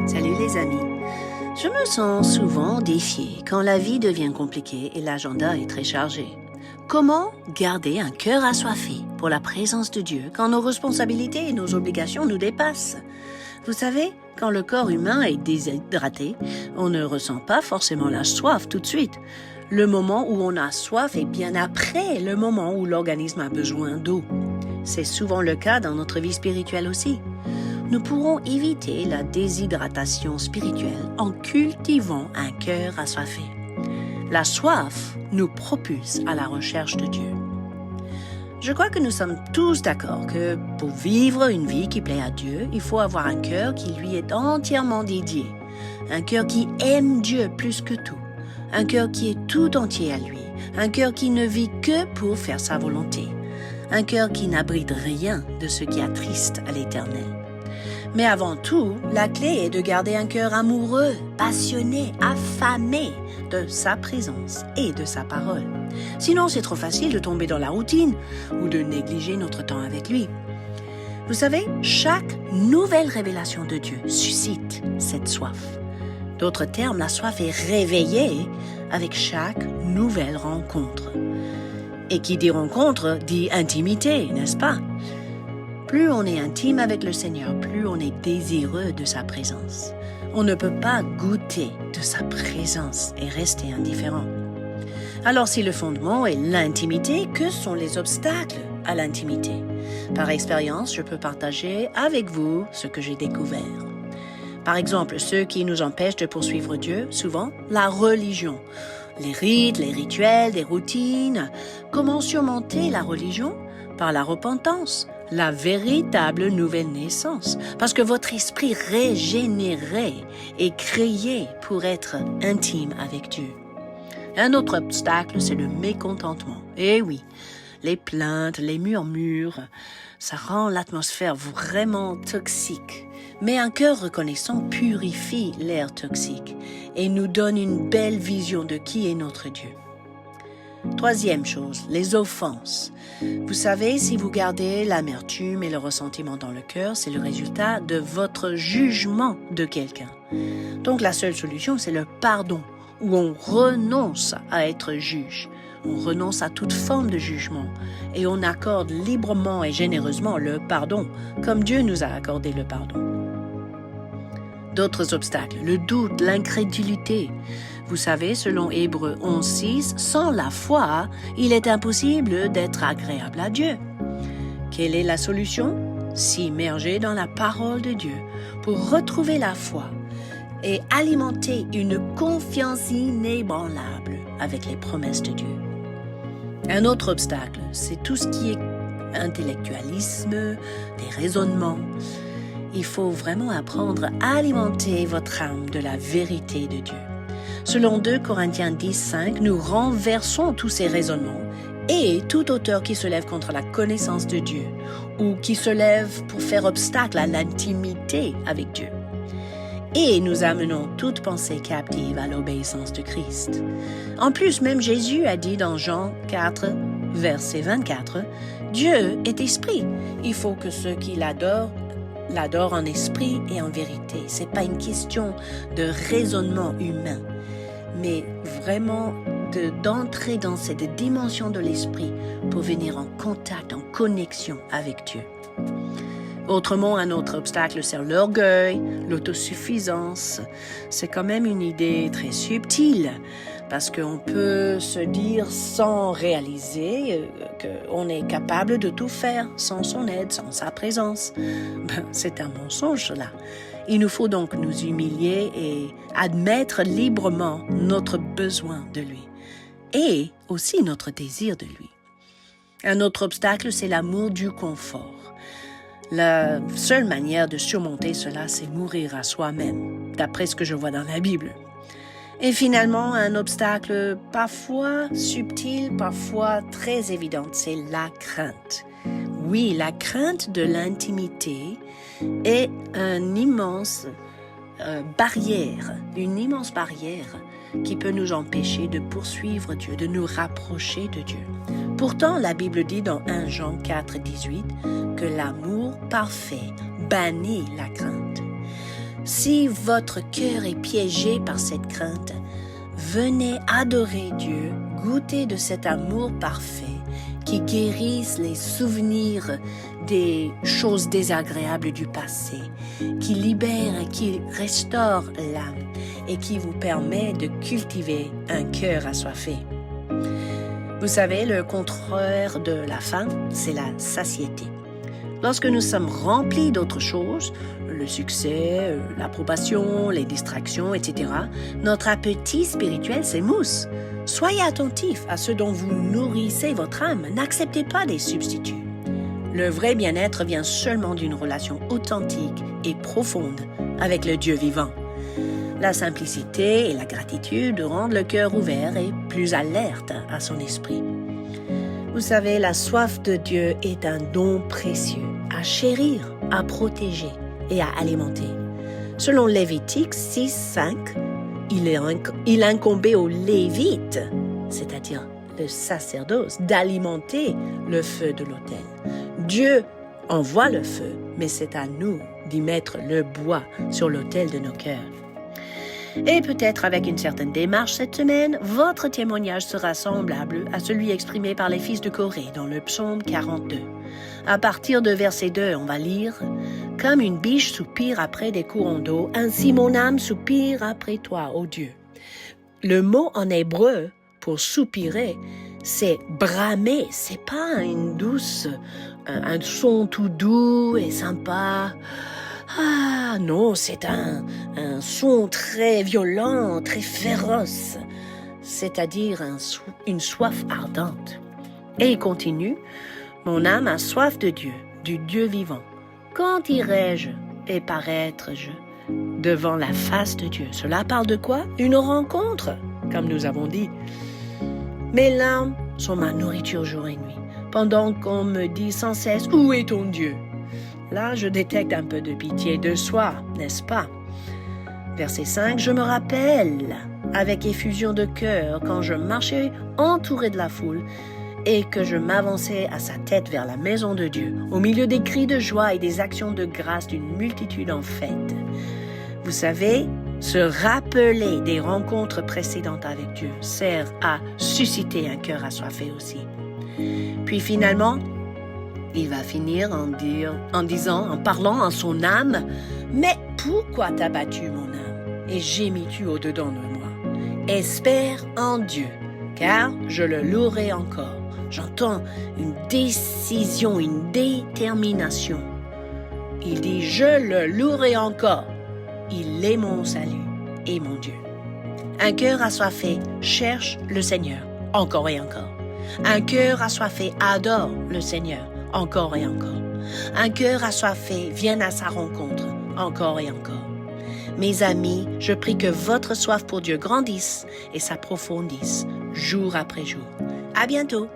Salut les amis. Je me sens souvent défiée quand la vie devient compliquée et l'agenda est très chargé. Comment garder un cœur assoiffé pour la présence de Dieu quand nos responsabilités et nos obligations nous dépassent? Vous savez, quand le corps humain est déshydraté, on ne ressent pas forcément la soif tout de suite. Le moment où on a soif est bien après le moment où l'organisme a besoin d'eau. C'est souvent le cas dans notre vie spirituelle aussi. Nous pourrons éviter la déshydratation spirituelle en cultivant un cœur assoiffé. La soif nous propulse à la recherche de Dieu. Je crois que nous sommes tous d'accord que pour vivre une vie qui plaît à Dieu, il faut avoir un cœur qui lui est entièrement dédié, un cœur qui aime Dieu plus que tout, un cœur qui est tout entier à lui, un cœur qui ne vit que pour faire sa volonté, un cœur qui n'abrite rien de ce qui attriste à l'Éternel. Mais avant tout, la clé est de garder un cœur amoureux, passionné, affamé de sa présence et de sa parole. Sinon, c'est trop facile de tomber dans la routine ou de négliger notre temps avec lui. Vous savez, chaque nouvelle révélation de Dieu suscite cette soif. D'autres termes, la soif est réveillée avec chaque nouvelle rencontre. Et qui dit rencontre, dit intimité, n'est-ce pas? Plus on est intime avec le Seigneur, plus on est désireux de sa présence. On ne peut pas goûter de sa présence et rester indifférent. Alors si le fondement est l'intimité, que sont les obstacles à l'intimité? Par expérience, je peux partager avec vous ce que j'ai découvert. Par exemple, ceux qui nous empêchent de poursuivre Dieu, souvent la religion. Les rites, les rituels, les routines. Comment surmonter la religion? Par la repentance, la véritable nouvelle naissance. Parce que votre esprit régénéré est créé pour être intime avec Dieu. Un autre obstacle, c'est le mécontentement. Eh oui, les plaintes, les murmures, ça rend l'atmosphère vraiment toxique. Mais un cœur reconnaissant purifie l'air toxique et nous donne une belle vision de qui est notre Dieu. Troisième chose, les offenses. Vous savez, si vous gardez l'amertume et le ressentiment dans le cœur, c'est le résultat de votre jugement de quelqu'un. Donc la seule solution, c'est le pardon, où on renonce à être juge. On renonce à toute forme de jugement et on accorde librement et généreusement le pardon, comme Dieu nous a accordé le pardon. D'autres obstacles, le doute, l'incrédulité. Vous savez, selon Hébreux 11:6, sans la foi, il est impossible d'être agréable à Dieu. Quelle est la solution? S'immerger dans la parole de Dieu pour retrouver la foi et alimenter une confiance inébranlable avec les promesses de Dieu. Un autre obstacle, c'est tout ce qui est intellectualisme, des raisonnements. Il faut vraiment apprendre à alimenter votre âme de la vérité de Dieu. Selon 2 Corinthiens 10:5, nous renversons tous ces raisonnements et toute auteur qui se lève contre la connaissance de Dieu ou qui se lève pour faire obstacle à l'intimité avec Dieu. Et nous amenons toute pensée captive à l'obéissance de Christ. En plus, même Jésus a dit dans Jean 4, verset 24, « Dieu est esprit. Il faut que ceux qui l'adorent en esprit et en vérité. » C'est pas une question de raisonnement humain, mais vraiment d'entrer dans cette dimension de l'esprit pour venir en contact, en connexion avec Dieu. Autrement, un autre obstacle, c'est l'orgueil, l'autosuffisance. C'est quand même une idée très subtile, parce qu'on peut se dire sans réaliser qu'on est capable de tout faire sans son aide, sans sa présence. C'est un mensonge, cela. Il nous faut donc nous humilier et admettre librement notre besoin de lui et aussi notre désir de lui. Un autre obstacle, c'est l'amour du confort. La seule manière de surmonter cela, c'est mourir à soi-même, d'après ce que je vois dans la Bible. Et finalement, un obstacle parfois subtil, parfois très évident, c'est la crainte. Oui, la crainte de l'intimité est une immense barrière qui peut nous empêcher de poursuivre Dieu, de nous rapprocher de Dieu. Pourtant, la Bible dit dans 1 Jean 4:18 que l'amour parfait bannit la crainte. Si votre cœur est piégé par cette crainte, venez adorer Dieu, goûter de cet amour parfait qui guérisse les souvenirs des choses désagréables du passé, qui libère et qui restaure l'âme et qui vous permet de cultiver un cœur assoiffé. Vous savez, le contraire de la faim, c'est la satiété. Lorsque nous sommes remplis d'autres choses, le succès, l'approbation, les distractions, etc., notre appétit spirituel s'émousse. Soyez attentifs à ce dont vous nourrissez votre âme. N'acceptez pas des substituts. Le vrai bien-être vient seulement d'une relation authentique et profonde avec le Dieu vivant. La simplicité et la gratitude rendent le cœur ouvert et plus alerte à son esprit. Vous savez, la soif de Dieu est un don précieux à chérir, à protéger et à alimenter. Selon Lévitique 6:5, il incombait aux Lévites, c'est-à-dire le sacerdoce, d'alimenter le feu de l'autel. Dieu envoie le feu, mais c'est à nous d'y mettre le bois sur l'autel de nos cœurs. Et peut-être avec une certaine démarche cette semaine, votre témoignage sera semblable à celui exprimé par les fils de Corée dans le psaume 42. À partir de verset 2, on va lire « Comme une biche soupire après des courants d'eau, ainsi mon âme soupire après toi, ô Dieu. » Le mot en hébreu pour soupirer, c'est bramer. C'est pas un son tout doux et sympa. Ah non, c'est un son très violent, très féroce, c'est-à-dire une soif ardente. Et il continue, « Mon âme a soif de Dieu, du Dieu vivant. Quand irai-je et paraître-je devant la face de Dieu ?» Cela parle de quoi? Une rencontre, comme nous avons dit. Mes larmes sont ma nourriture jour et nuit, pendant qu'on me dit sans cesse « Où est ton Dieu ?» Là, je détecte un peu de pitié de soi, n'est-ce pas? Verset 5, « Je me rappelle avec effusion de cœur quand je marchais entouré de la foule et que je m'avançais à sa tête vers la maison de Dieu, au milieu des cris de joie et des actions de grâce d'une multitude en fête. » Vous savez, se rappeler des rencontres précédentes avec Dieu sert à susciter un cœur assoiffé aussi. Puis finalement, il va finir en parlant en son âme, « Mais pourquoi t'as battu mon âme et gémis-tu au-dedans de moi? Espère en Dieu, car je le louerai encore. » J'entends une décision, une détermination. Il dit, « Je le louerai encore. Il est mon salut et mon Dieu. » Un cœur assoiffé cherche le Seigneur encore et encore. Un cœur assoiffé adore le Seigneur encore et encore. Un cœur assoiffé vient à sa rencontre encore et encore. Mes amis, je prie que votre soif pour Dieu grandisse et s'approfondisse jour après jour. À bientôt!